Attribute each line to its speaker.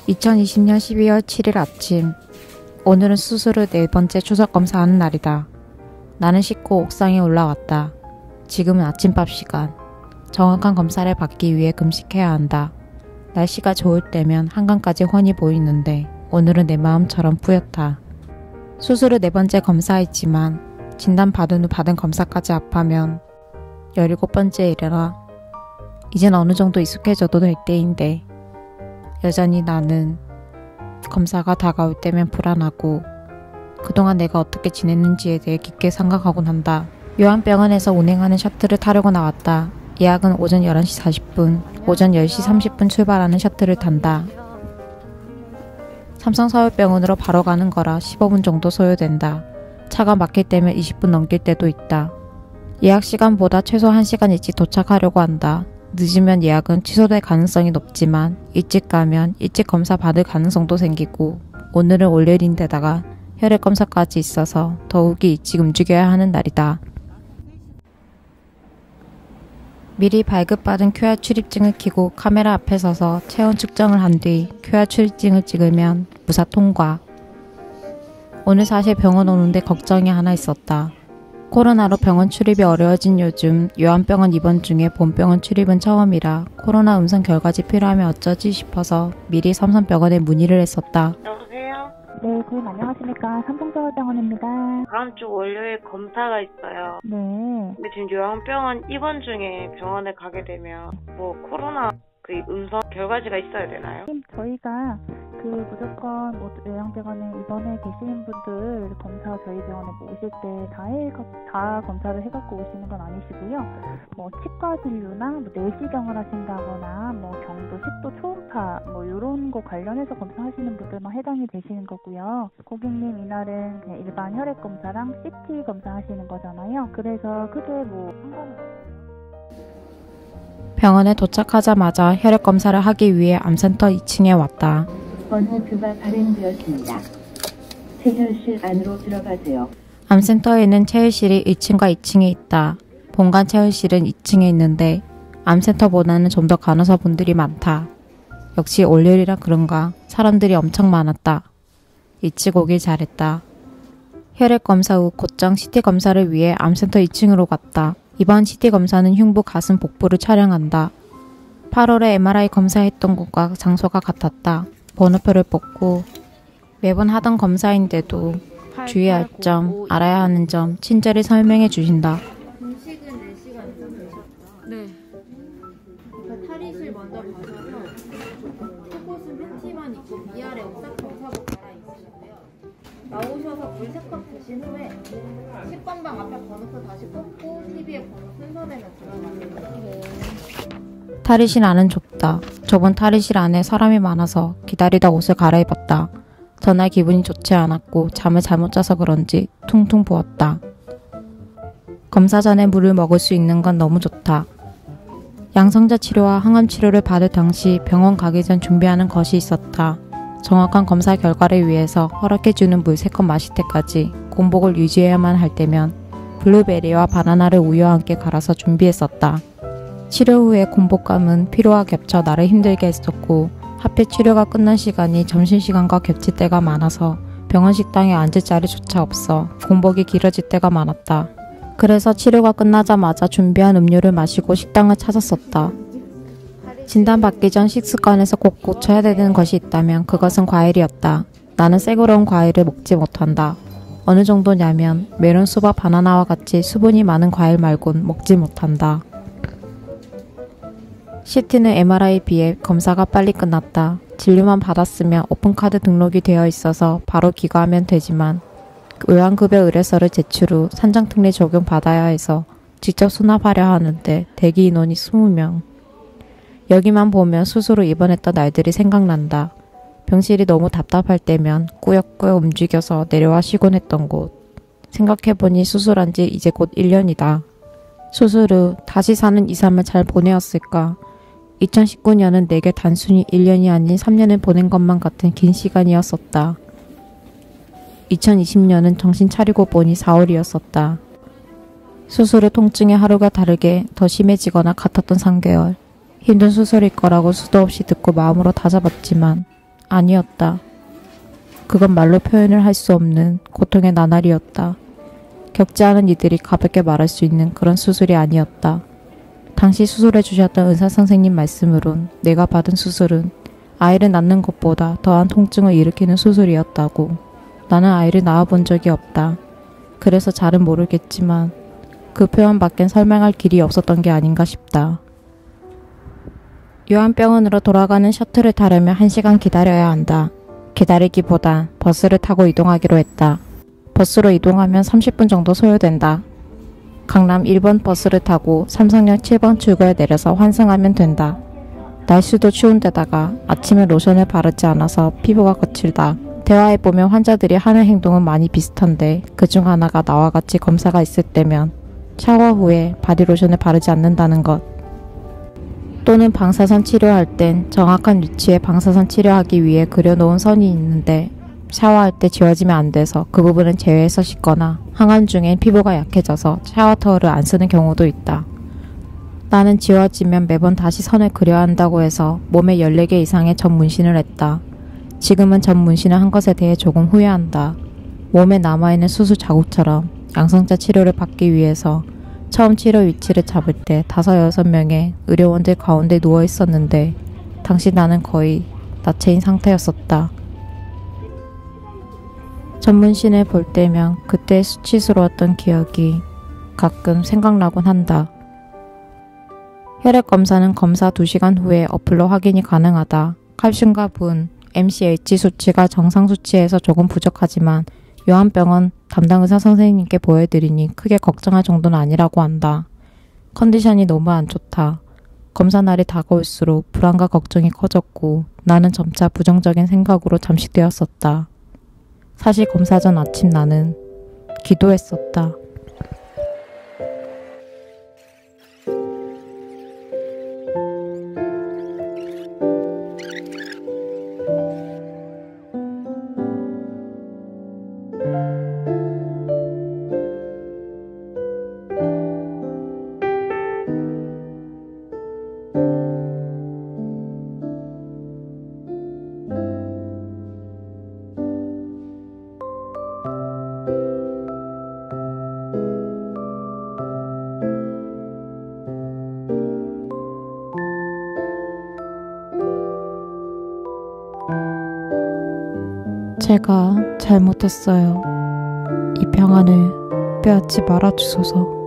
Speaker 1: 2020년 12월 7일 아침. 오늘은 수술 후 4번째 추석 검사하는 날이다. 나는 씻고 옥상에 올라왔다. 지금은 아침밥 시간. 정확한 검사를 받기 위해 금식해야 한다. 날씨가 좋을 때면 한강까지 훤히 보이는데 오늘은 내 마음처럼 뿌옇다. 수술 후 4번째 검사했지만 진단 받은 후 받은 검사까지 합하면 17번째이려나. 이젠 어느 정도 익숙해져도 될 때인데 여전히 나는 검사가 다가올 때면 불안하고 그동안 내가 어떻게 지냈는지에 대해 깊게 생각하곤 한다. 요한병원에서 운행하는 셔틀을 타려고 나왔다. 예약은 오전 11시 40분, 오전 10시 30분 출발하는 셔틀을 탄다. 삼성서울병원으로 바로 가는 거라 15분 정도 소요된다. 차가 막힐 때면 20분 넘길 때도 있다. 예약 시간보다 최소 1시간 일찍 도착하려고 한다. 늦으면 예약은 취소될 가능성이 높지만 일찍 가면 일찍 검사 받을 가능성도 생기고 오늘은 월요일인데다가 혈액 검사까지 있어서 더욱이 일찍 움직여야 하는 날이다. 미리 발급받은 QR 출입증을 켜고 카메라 앞에 서서 체온 측정을 한 뒤 QR 출입증을 찍으면 무사 통과. 오늘 사실 병원 오는데 걱정이 하나 있었다. 코로나로 병원 출입이 어려워진 요즘 요한병원 입원 중에 본병원 출입은 처음이라 코로나 음성 결과지 필요하면 어쩌지 싶어서 미리 삼성병원에 문의를 했었다.
Speaker 2: 여보세요?
Speaker 3: 네, 고객님 안녕하십니까. 삼성서울병원입니다.
Speaker 2: 다음 주 월요일 검사가 있어요.
Speaker 3: 네.
Speaker 2: 근데 지금 요한병원 입원 중에 병원에 가게 되면 코로나 음성 결과지가 있어야 되나요?
Speaker 3: 저희가 무조건 요양병원에 입원해 계시는 분들 검사 저희 병원에 오실 때 다 검사를 해갖고 오시는 건 아니시고요. 치과 진료나 내시경을 하신다거나 경도, 식도, 초음파 이런 거 관련해서 검사하시는 분들만 해당이 되시는 거고요. 고객님 이날은 그냥 일반 혈액 검사랑 CT 검사하시는 거잖아요. 그래서 크게 상관은
Speaker 1: 병원에 도착하자마자 혈액 검사를 하기 위해 암센터 2층에 왔다.
Speaker 4: 번호표가 발행되었습니다. 체혈실 안으로 들어가세요.
Speaker 1: 암센터에는 체혈실이 1층과 2층에 있다. 본관 체혈실은 2층에 있는데 암센터보다는 좀 더 간호사분들이 많다. 역시 월요일이라 그런가 사람들이 엄청 많았다. 일찍 오길 잘했다. 혈액 검사 후 곧장 CT 검사를 위해 암센터 2층으로 갔다. 이번 CT 검사는 흉부, 가슴, 복부를 촬영한다. 8월에 MRI 검사했던 곳과 장소가 같았다. 번호표를 뽑고 매번 하던 검사인데도 주의할 점, 알아야 하는 점 친절히 설명해 주신다.
Speaker 5: 음식은 4시간 이상 되셨다. 네. 탈의실 먼저 가셔서 속옷은 팬티만 입고 위아래 옥삭 검사복 갈아입으시고요. 나오셔서 물 3컵 드신 후에 10번방 앞에 번호표 다시 뽑고 TV에 번호 순서대로 들어가세요.
Speaker 1: 탈의실 안은 좁다. 좁은 탈의실 안에 사람이 많아서 기다리다 옷을 갈아입었다. 전날 기분이 좋지 않았고 잠을 잘못 자서 그런지 퉁퉁 부었다. 검사 전에 물을 먹을 수 있는 건 너무 좋다. 양성자 치료와 항암 치료를 받을 당시 병원 가기 전 준비하는 것이 있었다. 정확한 검사 결과를 위해서 허락해주는 물 3컵 마실 때까지 공복을 유지해야만 할 때면 블루베리와 바나나를 우유와 함께 갈아서 준비했었다. 치료 후에 공복감은 피로와 겹쳐 나를 힘들게 했었고 하필 치료가 끝난 시간이 점심시간과 겹칠 때가 많아서 병원 식당에 앉을 자리조차 없어 공복이 길어질 때가 많았다. 그래서 치료가 끝나자마자 준비한 음료를 마시고 식당을 찾았었다. 진단받기 전 식습관에서 꼭 고쳐야 되는 것이 있다면 그것은 과일이었다. 나는 새그러운 과일을 먹지 못한다. 어느 정도냐면 메론, 수박, 바나나와 같이 수분이 많은 과일 말곤 먹지 못한다. CT는 MRI에 비해 검사가 빨리 끝났다. 진료만 받았으면 오픈카드 등록이 되어 있어서 바로 귀가하면 되지만 요양급여 의뢰서를 제출 후 산정특례 적용받아야 해서 직접 수납하려 하는데 대기 인원이 20명. 여기만 보면 수술 후 입원했던 날들이 생각난다. 병실이 너무 답답할 때면 꾸역꾸역 움직여서 내려와 쉬곤 했던 곳. 생각해보니 수술한 지 이제 곧 1년이다. 수술 후 다시 사는 2, 3을 잘 보내었을까? 2019년은 내게 단순히 1년이 아닌 3년을 보낸 것만 같은 긴 시간이었었다. 2020년은 정신 차리고 보니 4월이었었다. 수술 후 통증의 하루가 다르게 더 심해지거나 같았던 3개월. 힘든 수술일 거라고 수도 없이 듣고 마음으로 다잡았지만 아니었다. 그건 말로 표현을 할 수 없는 고통의 나날이었다. 겪지 않은 이들이 가볍게 말할 수 있는 그런 수술이 아니었다. 당시 수술해 주셨던 의사 선생님 말씀으론 내가 받은 수술은 아이를 낳는 것보다 더한 통증을 일으키는 수술이었다고. 나는 아이를 낳아본 적이 없다. 그래서 잘은 모르겠지만 그 표현밖엔 설명할 길이 없었던 게 아닌가 싶다. 요한병원으로 돌아가는 셔틀을 타려면 1시간 기다려야 한다. 기다리기보단 버스를 타고 이동하기로 했다. 버스로 이동하면 30분 정도 소요된다. 강남 1번 버스를 타고 삼성역 7번 출구에 내려서 환승하면 된다. 날씨도 추운데다가 아침에 로션을 바르지 않아서 피부가 거칠다. 대화해보면 환자들이 하는 행동은 많이 비슷한데 그중 하나가 나와 같이 검사가 있을 때면 샤워 후에 바디로션을 바르지 않는다는 것. 또는 방사선 치료할 땐 정확한 위치에 방사선 치료하기 위해 그려놓은 선이 있는데 샤워할 때 지워지면 안 돼서 그 부분은 제외해서 씻거나 항암 중엔 피부가 약해져서 샤워 타월을 안 쓰는 경우도 있다. 나는 지워지면 매번 다시 선을 그려야 한다고 해서 몸에 14개 이상의 점 문신을 했다. 지금은 점 문신을 한 것에 대해 조금 후회한다. 몸에 남아있는 수수 자국처럼 양성자 치료를 받기 위해서 처음 치료 위치를 잡을 때 5-6명의 의료원들 가운데 누워 있었는데 당시 나는 거의 나체인 상태였었다. 전문신을 볼 때면 그때의 수치스러웠던 기억이 가끔 생각나곤 한다. 혈액검사는 검사 2시간 후에 어플로 확인이 가능하다. 칼슘과 분, MCH 수치가 정상 수치에서 조금 부족하지만 요한병원 담당 의사 선생님께 보여드리니 크게 걱정할 정도는 아니라고 한다. 컨디션이 너무 안 좋다. 검사 날이 다가올수록 불안과 걱정이 커졌고 나는 점차 부정적인 생각으로 잠식되었었다. 사실 검사 전 아침 나는 기도했었다. 제가 잘못했어요. 이 평안을 빼앗지 말아주소서.